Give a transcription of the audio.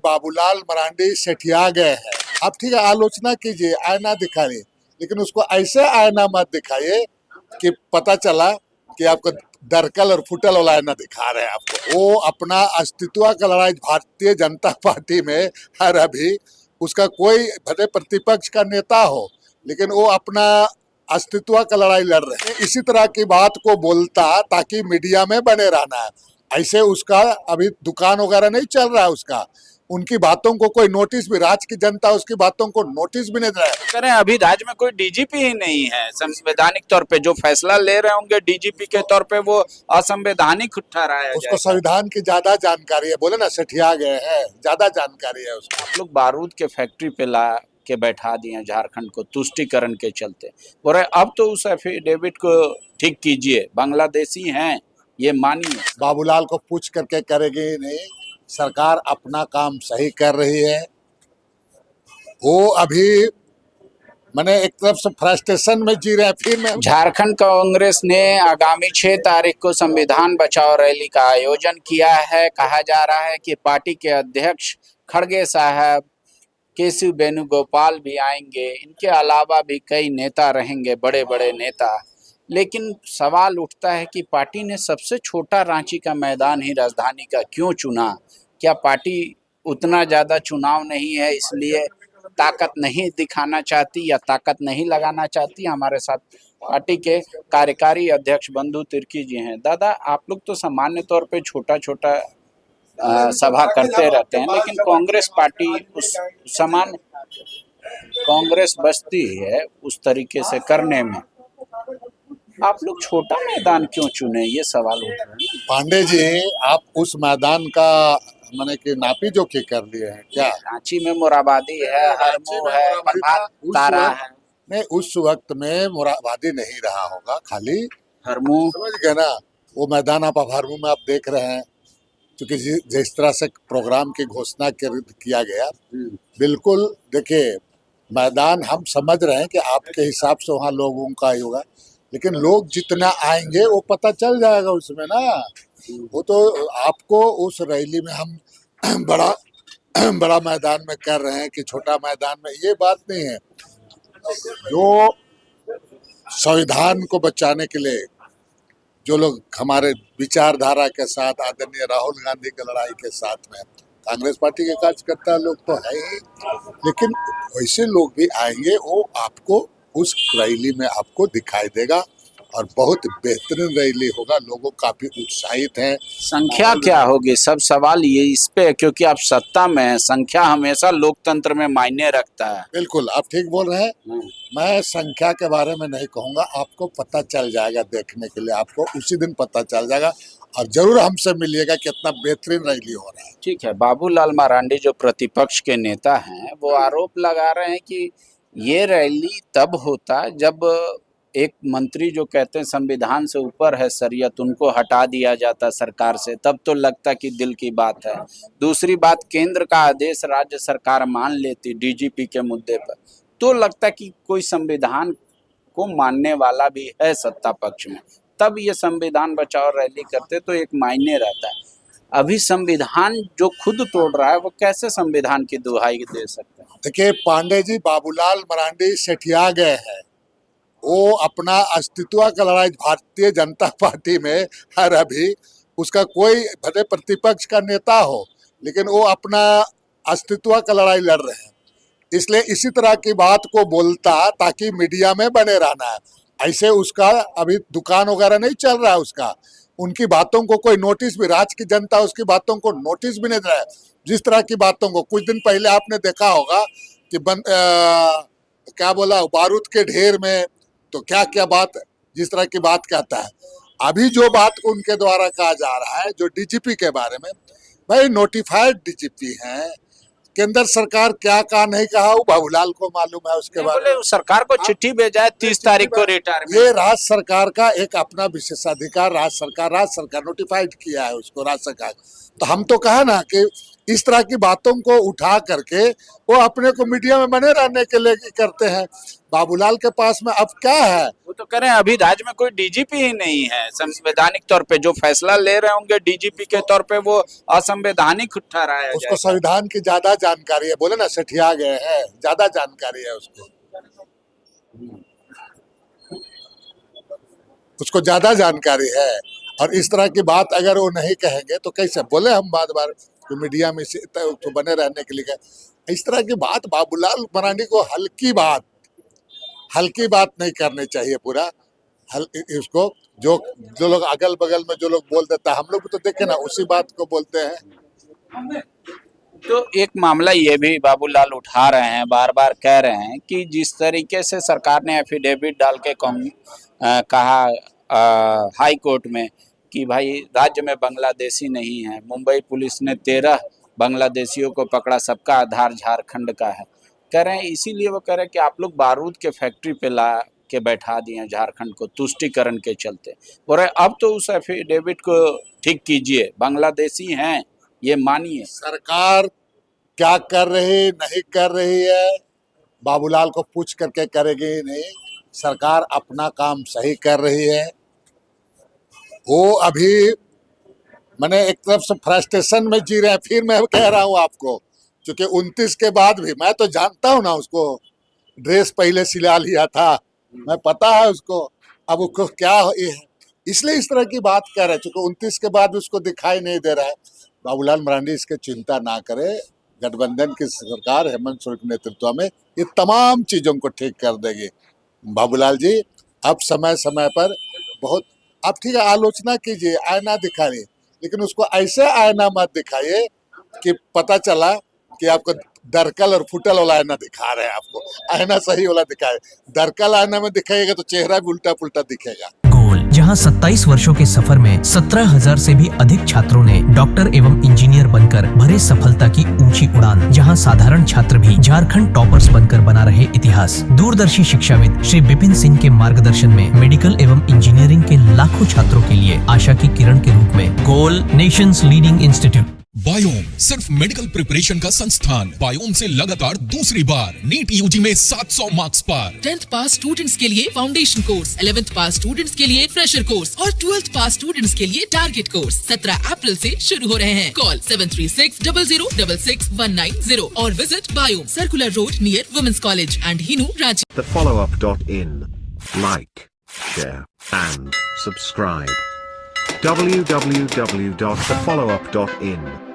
बाबूलाल मरांडी सेठिया गए हैं। आप ठीक है आलोचना कीजिए, आईना दिखाइए, लेकिन उसको ऐसे आईना मत दिखाइए कि पता चला कि आपको दरकल और फुटल वाला आईना दिखा रहे हैं आपको। वो अपना अस्तित्व का लड़ाई भारतीय जनता पार्टी में है अभी। उसका कोई भले प्रतिपक्ष का नेता हो, लेकिन वो अपना अस्तित्व का लड़ाई लड़ रहे हैं। इसी तरह की बात को बोलता ताकि मीडिया में बने रहना है। ऐसे उसका अभी दुकान वगैरह नहीं चल रहा है उसका। उनकी बातों को कोई नोटिस भी, राज्य की जनता उसकी बातों को नोटिस भी नहीं दे रहा है। करें अभी राज्य में कोई डीजीपी ही नहीं है। संवैधानिक तौर पे जो फैसला ले रहे होंगे डीजीपी के तौर पे वो असंवैधानिक ठहराया उसको जाएगा। संविधान की ज्यादा जानकारी है, बोले ना सेठिया गए हैं, ज्यादा जानकारी है उसको। आप लोग बारूद के फैक्ट्री पे ला के बैठा दिए झारखंड को तुष्टिकरण के चलते। बोल रहे अब तो उस एफिडेविट को ठीक कीजिए, बांग्लादेशी हैं ये मानिए। बाबूलाल को पूछ करके करेगी नहीं, सरकार अपना काम सही कर रही है। वो अभी मैंने एक तरफ से फ्रस्ट्रेशन में जी रहे हैं। फिर मैं झारखंड कांग्रेस ने आगामी 6 तारीख को संविधान बचाओ रैली का आयोजन किया है। कहा जा रहा है कि पार्टी के अध्यक्ष खड़गे साहब, केसी वेणुगोपाल भी आएंगे, इनके अलावा भी कई नेता रहेंगे, बड़े बड़े नेता। लेकिन सवाल उठता है कि पार्टी ने सबसे छोटा रांची का मैदान ही राजधानी का क्यों चुना? क्या पार्टी उतना ज़्यादा चुनाव नहीं है इसलिए ताकत नहीं दिखाना चाहती या ताकत नहीं लगाना चाहती? हमारे साथ पार्टी के कार्यकारी अध्यक्ष बंधु तिर्की जी हैं। दादा, आप लोग तो सामान्य तौर पे छोटा छोटा सभा करते रहते हैं, लेकिन कांग्रेस पार्टी उस समान कांग्रेस बचती है उस तरीके से करने में। आप लोग छोटा मैदान क्यों चुने, ये सवाल उठ रहा है। पांडे जी, आप उस मैदान का मैंने कि नापी जोखी कर लिए हैं क्या? रांची में मोराबादी है, हरमू है, प्रभात तारा है। नहीं, उस वक्त में मोराबादी नहीं रहा होगा, खाली हरमू समझ गए ना। वो मैदान आप हरमू में आप देख रहे हैं, क्योंकि जिस तरह से प्रोग्राम की घोषणा किया गया, बिल्कुल देखिए मैदान हम समझ रहे हैं कि आपके हिसाब से वहाँ लोगों का ही होगा, लेकिन लोग जितना आएंगे वो पता चल जाएगा उसमें ना। वो तो आपको उस रैली में हम बड़ा बड़ा मैदान में कर रहे हैं कि छोटा मैदान में, ये बात नहीं है। जो संविधान को बचाने के लिए जो लोग हमारे विचारधारा के साथ, आदरणीय राहुल गांधी की लड़ाई के साथ में कांग्रेस पार्टी के कार्यकर्ता लोग तो है ही, लेकिन वैसे लोग भी आएंगे। वो आपको उस रैली में आपको दिखाई देगा और बहुत बेहतरीन रैली होगा। लोगों काफी उत्साहित हैं। संख्या क्या होगी, सब सवाल ये इस पे, क्योंकि आप सत्ता में हैं, संख्या हमेशा लोकतंत्र में मायने रखता है। बिल्कुल आप ठीक बोल रहे हैं। मैं संख्या के बारे में नहीं कहूंगा, आपको पता चल जाएगा, देखने के लिए आपको उसी दिन पता चल जाएगा और जरूर हमसे मिलिएगा कितना बेहतरीन रैली हो रहा है। ठीक है। बाबूलाल मरांडी जो प्रतिपक्ष के नेता हैं वो आरोप लगा रहे हैं कि ये रैली तब होता जब एक मंत्री जो कहते हैं संविधान से ऊपर है शरीयत, उनको हटा दिया जाता सरकार से, तब तो लगता कि दिल की बात है। दूसरी बात, केंद्र का आदेश राज्य सरकार मान लेती डीजीपी के मुद्दे पर, तो लगता कि कोई संविधान को मानने वाला भी है सत्ता पक्ष में, तब ये संविधान बचाओ रैली करते तो एक मायने रहता है। अभी संविधान जो खुद तोड़ रहा है वो कैसे संविधान की दुहाई दे सकते हैं? देखिए पांडे जी, बाबूलाल मरांडी सेठिया गए हैं। वो अपना अस्तित्व का लड़ाई भारतीय जनता पार्टी में है अभी। उसका कोई भले प्रतिपक्ष का नेता हो, लेकिन वो अपना अस्तित्व का लड़ाई लड़ रहे हैं। इसलिए इसी तरह की बात को बोलता ताकि मीडिया में बने रहना है। ऐसे उसका अभी दुकान वगैरह नहीं चल रहा है उसका। उनकी बातों को कोई नोटिस भी, राज्य की जनता उसकी बातों को नोटिस भी नहीं दे रहा है। जिस तरह की बातों को कुछ दिन पहले आपने देखा होगा कि क्या बोला, बारूद के ढेर में तो क्या क्या बात, जिस तरह की बात कहता है। अभी जो बात उनके द्वारा कहा जा रहा है जो डीजीपी के बारे में, भाई नोटिफाइड डीजीपी हैं, केंद्र सरकार क्या कहा नहीं कहा वो बाबूलाल को मालूम है। उसके बारे में सरकार को चिट्ठी भेजा है 30 तारीख को रिटायरमेंट। ये राज्य सरकार का एक अपना विशेषाधिकार, राज्य सरकार नोटिफाइड किया है उसको, राज्य सरकार। तो हम तो कहा ना कि इस तरह की बातों को उठा करके वो अपने को मीडिया में बने रहने के लिए करते हैं। बाबूलाल के पास में अब क्या है? वो तो करें, अभी राज्य में कोई डीजीपी ही नहीं है। संवैधानिक तौर पे जो फैसला ले रहे होंगे डीजीपी के तौर पे वो असंवैधानिक ठहराया उसको जाएगा। संविधान की ज्यादा जानकारी है, बोले ना सठिया गए हैं, ज्यादा जानकारी है उसको ज्यादा जानकारी है। और इस तरह की बात अगर वो नहीं कहेंगे तो कैसे बोले हम बार बार तो मीडिया में तो बने रहने के लिए कहे। इस तरह की बात बाबूलाल मरांडी को हल्की बात नहीं करनी चाहिए। पूरा इसको जो लोग अगल बगल में जो लोग बोल देता है, हम लोग भी तो देखे ना उसी बात को बोलते हैं। तो एक मामला ये भी बाबूलाल उठा रहे हैं, बार बार कह रहे हैं कि जिस तरीके से सरकार ने एफिडेविट डाल के कहा हाई कोर्ट में कि भाई राज्य में बांग्लादेशी नहीं है। मुंबई पुलिस ने 13 बांग्लादेशियों को पकड़ा, सबका आधार झारखंड का है। कह रहे हैं इसीलिए वो कह रहे हैं कि आप लोग बारूद के फैक्ट्री पे ला के बैठा दिए झारखंड को तुष्टिकरण के चलते। बोल रहे अब तो उस एफिडेविट को ठीक कीजिए, बांग्लादेशी हैं ये मानिए। सरकार क्या कर रही नहीं कर रही है बाबूलाल को पूछ करके करेगी ही नहीं। सरकार अपना काम सही कर रही है। वो अभी मैंने एक तरफ से फ्रस्ट्रेशन में जी रहे हैं। फिर मैं कह रहा हूँ आपको, क्योंकि 29 के बाद भी मैं तो जानता हूँ ना, उसको ड्रेस पहले सिला लिया था, मैं पता है उसको अब उसको क्या है, इसलिए इस तरह की बात कर रहे हैं। क्योंकि 29 के बाद भी उसको दिखाई नहीं दे रहा है। बाबूलाल मरांडी इसकी चिंता ना करे। गठबंधन की सरकार हेमंत सोरेन के नेतृत्व में ये तमाम चीजों को ठीक कर देगी। बाबूलाल जी अब समय समय पर बहुत आप ठीक है आलोचना कीजिए, आईना दिखाइए, लेकिन उसको ऐसे आईना मत दिखाइए कि पता चला कि आपको दरकल और फुटल वाला आईना दिखा रहे हैं। आपको आईना सही वाला दिखाए। दरकल आईना में दिखाइएगा तो चेहरा भी उल्टा पुल्टा दिखेगा। जहां 27 वर्षों के सफर में 17,000 से भी अधिक छात्रों ने डॉक्टर एवं इंजीनियर बनकर भरे सफलता की ऊंची उड़ान। जहां साधारण छात्र भी झारखंड टॉपर्स बनकर बना रहे इतिहास। दूरदर्शी शिक्षाविद श्री विपिन सिंह के मार्गदर्शन में मेडिकल एवं इंजीनियरिंग के लाखों छात्रों के लिए आशा की किरण के रूप में गोल नेशंस लीडिंग इंस्टीट्यूट। बायोम सिर्फ मेडिकल प्रिपरेशन का संस्थान। बायोम से लगातार दूसरी बार नीट यूजी में 700 मार्क्स पार। 10th पास स्टूडेंट्स के लिए फाउंडेशन कोर्स, 11th पास स्टूडेंट्स के लिए फ्रेशर कोर्स और 12th पास स्टूडेंट्स के लिए टारगेट कोर्स 17 अप्रैल से शुरू हो रहे हैं। कॉल 7360066190 और visit Biome, circular road near women's college and Hinoo, Ranchi. thefollowup.in. Like, share and subscribe. www.thefollowup.in